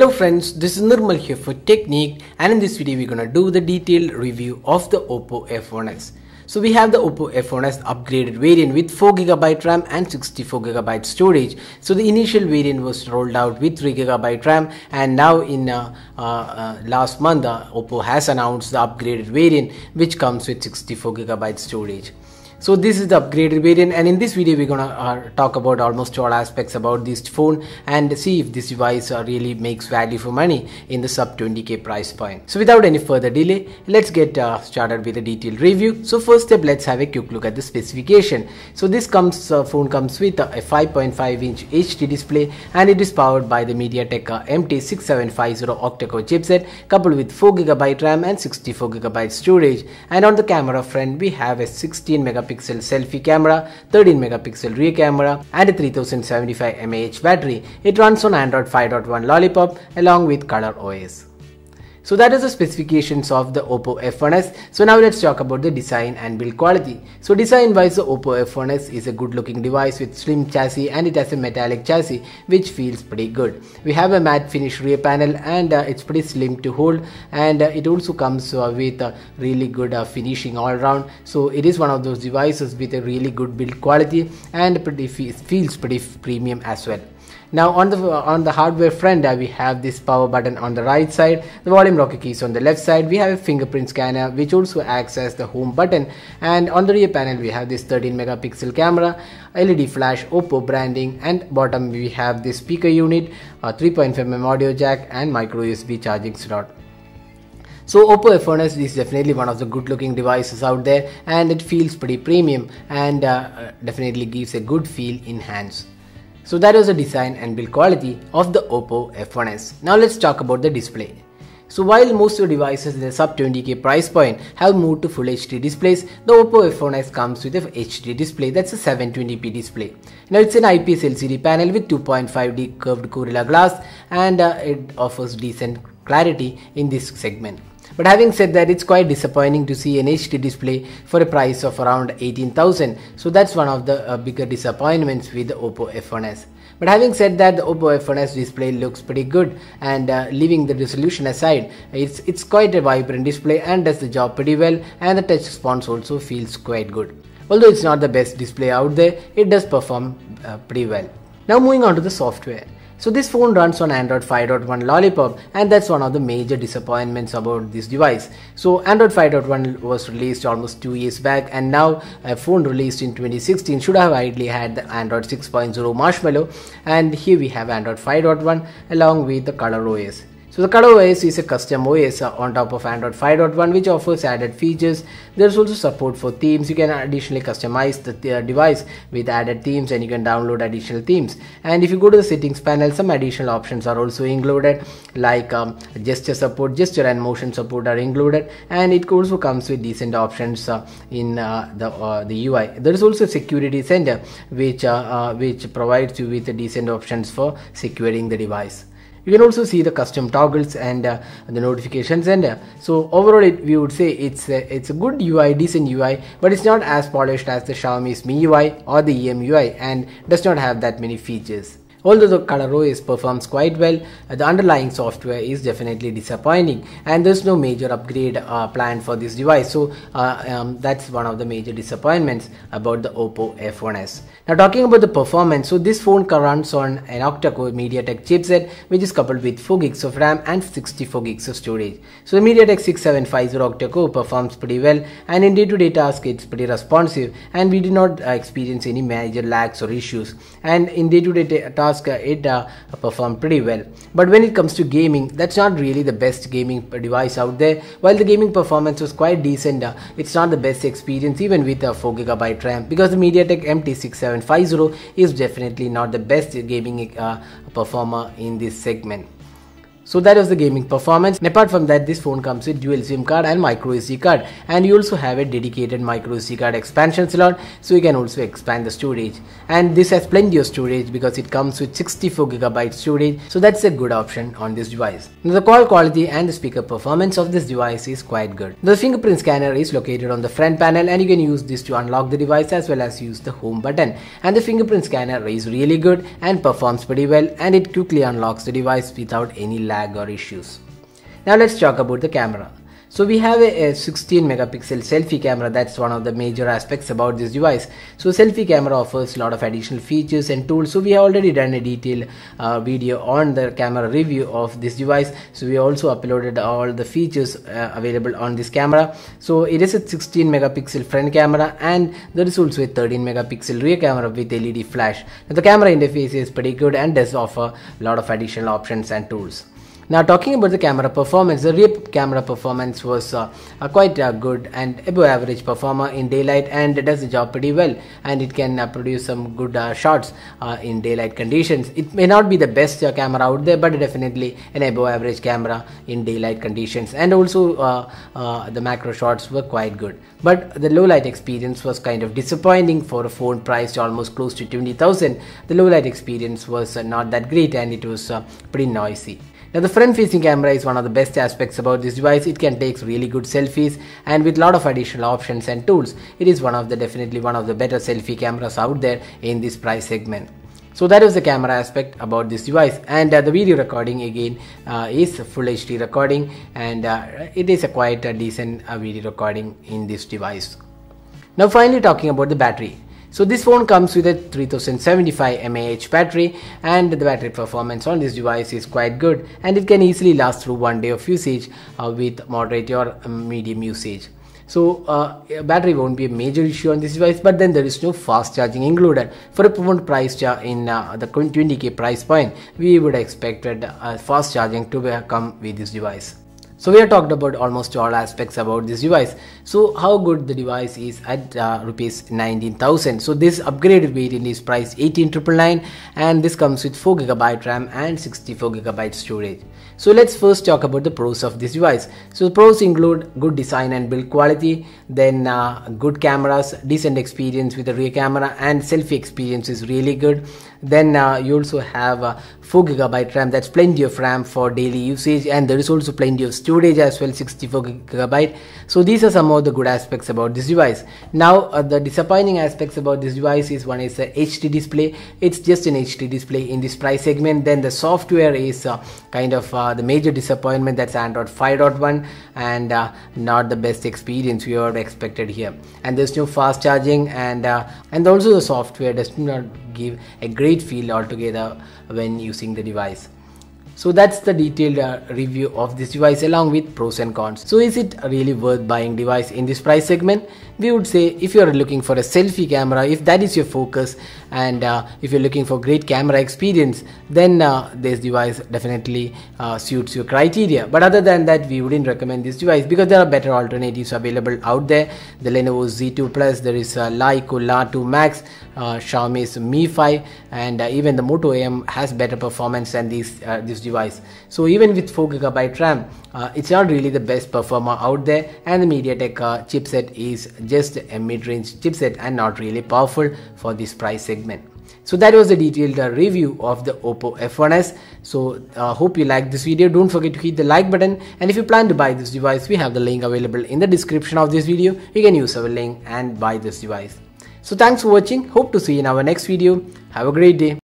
Hello friends, this is Nirmal here for Technique, and in this video we're gonna do the detailed review of the Oppo F1s. So we have the Oppo F1s upgraded variant with 4GB RAM and 64GB storage. So the initial variant was rolled out with 3GB RAM, and now in last month Oppo has announced the upgraded variant which comes with 64GB storage. So this is the upgraded variant, and in this video we're gonna talk about almost all aspects about this phone and see if this device really makes value for money in the sub 20k price point. So without any further delay, let's get started with a detailed review. So first step, let's have a quick look at the specification. So this phone comes with a 5.5-inch HD display, and it is powered by the Mediatek MT6750 octa-core chipset coupled with 4GB RAM and 64GB storage. And on the camera front, we have a 16-megapixel selfie camera, 13-megapixel rear camera, and a 3075 mAh battery. It runs on Android 5.1 Lollipop along with Color OS. So that is the specifications of the Oppo F1s. So now let's talk about the design and build quality. So design wise, the Oppo F1s is a good looking device with slim chassis, and it has a metallic chassis which feels pretty good. We have a matte finish rear panel, and it's pretty slim to hold, and it also comes with really good finishing all around. So it is one of those devices with a really good build quality and feels pretty premium as well. Now on the hardware front, we have this power button on the right side, the volume rocker keys on the left side. We have a fingerprint scanner which also acts as the home button, and on the rear panel we have this 13-megapixel camera, LED flash, Oppo branding, and bottom we have this speaker unit, 3.5mm audio jack, and micro USB charging slot. So Oppo F1s is definitely one of the good looking devices out there, and it feels pretty premium and definitely gives a good feel in hands. So that was the design and build quality of the Oppo F1s. Now let's talk about the display. So while most of the devices in the sub 20k price point have moved to Full HD displays, the Oppo F1s comes with a HD display, that's a 720p display. Now it's an IPS LCD panel with 2.5D curved Gorilla Glass, and it offers decent clarity in this segment. But having said that, it's quite disappointing to see an HD display for a price of around 18,000. So that's one of the bigger disappointments with the Oppo F1s. But having said that, the Oppo F1s display looks pretty good, and leaving the resolution aside, it's quite a vibrant display and does the job pretty well, and the touch response also feels quite good. Although it's not the best display out there, it does perform pretty well. Now moving on to the software. So this phone runs on Android 5.1 Lollipop, and that's one of the major disappointments about this device. So Android 5.1 was released almost 2 years back, and now a phone released in 2016 should have ideally had the Android 6.0 Marshmallow, and here we have Android 5.1 along with the Color OS. So the Color OS is a custom OS on top of Android 5.1 which offers added features. There's also support for themes. You can additionally customize the device with added themes, and you can download additional themes. And if you go to the settings panel, some additional options are also included, like gesture support, gesture and motion support are included, and it also comes with decent options in the UI. There is also a security center which provides you with decent options for securing the device. You can also see the custom toggles and the notification center. So overall, we would say it's a good UI, decent UI, but it's not as polished as the Xiaomi's MIUI or the EMUI, and does not have that many features. Although the Color OS performs quite well, the underlying software is definitely disappointing, and there's no major upgrade planned for this device. So that's one of the major disappointments about the Oppo F1s. Now talking about the performance, so this phone runs on an octa-core Mediatek chipset which is coupled with 4GB of RAM and 64GB of storage. So the Mediatek 6750 octa-core performs pretty well, and in day-to-day tasks it's pretty responsive, and we did not experience any major lags or issues, and in day-to-day tasks it performed pretty well. But when it comes to gaming, that's not really the best gaming device out there. While the gaming performance was quite decent, it's not the best experience even with a 4GB RAM, because the Mediatek MT6750 is definitely not the best gaming performer in this segment. So that was the gaming performance. And apart from that, this phone comes with dual SIM card and micro SD card, and you also have a dedicated micro SD card expansion slot, so you can also expand the storage. And this has plenty of storage because it comes with 64GB storage, so that's a good option on this device. Now, the call quality and the speaker performance of this device is quite good. The fingerprint scanner is located on the front panel, and you can use this to unlock the device as well as use the home button. And the fingerprint scanner is really good and performs pretty well, and it quickly unlocks the device without any lag or issues. Now let's talk about the camera. So we have a 16 megapixel selfie camera. That's one of the major aspects about this device. So selfie camera offers a lot of additional features and tools. So we have already done a detailed video on the camera review of this device. So we also uploaded all the features available on this camera. So it is a 16 megapixel front camera, and there is also a 13 megapixel rear camera with LED flash. Now the camera interface is pretty good and does offer a lot of additional options and tools. Now talking about the camera performance, the rear camera performance was quite good and above average performer in daylight, and it does the job pretty well, and it can produce some good shots in daylight conditions. It may not be the best camera out there, but definitely an above average camera in daylight conditions, and also the macro shots were quite good. But the low light experience was kind of disappointing for a phone priced almost close to 20,000. The low light experience was not that great, and it was pretty noisy. Now the front facing camera is one of the best aspects about this device. It can take really good selfies, and with a lot of additional options and tools, it is definitely one of the better selfie cameras out there in this price segment. So that is the camera aspect about this device, and the video recording again is full HD recording, and it is a quite decent video recording in this device. Now finally talking about the battery. So this phone comes with a 3075 mAh battery, and the battery performance on this device is quite good, and it can easily last through 1 day of usage with moderate or medium usage. So battery won't be a major issue on this device, but then there is no fast charging included. For a phone priced in the 20k price point, we would expect fast charging to come with this device. So we have talked about almost all aspects about this device. So how good the device is at rupees 19,000. So this upgraded variant is priced 18,999, and this comes with 4GB RAM and 64GB storage. So let's first talk about the pros of this device. So the pros include good design and build quality, then good cameras, decent experience with the rear camera, and selfie experience is really good. Then you also have 4GB RAM. That's plenty of RAM for daily usage, and there is also plenty of storage as well, 64GB. So these are some of the good aspects about this device. Now the disappointing aspects about this device is, one is the HD display. It's just an HD display in this price segment. Then the software is kind of the major disappointment. That's Android 5.1, and not the best experience we have expected here. And there's no fast charging, and also the software does not give a great feel altogether when using the device. So that's the detailed review of this device along with pros and cons. So is it really worth buying device in this price segment? We would say if you are looking for a selfie camera, if that is your focus, and if you're looking for great camera experience, then this device definitely suits your criteria. But other than that, we wouldn't recommend this device because there are better alternatives available out there. The Lenovo Z2 Plus, there is Leica La2 Max, Xiaomi's Mi 5, and even the Moto AM has better performance than this device. So even with 4GB RAM, it's not really the best performer out there, and the Mediatek chipset is just a mid-range chipset and not really powerful for this price segment. So that was the detailed review of the Oppo F1s. So hope you liked this video. Don't forget to hit the like button, and if you plan to buy this device, we have the link available in the description of this video. You can use our link and buy this device. So thanks for watching. Hope to see you in our next video. Have a great day.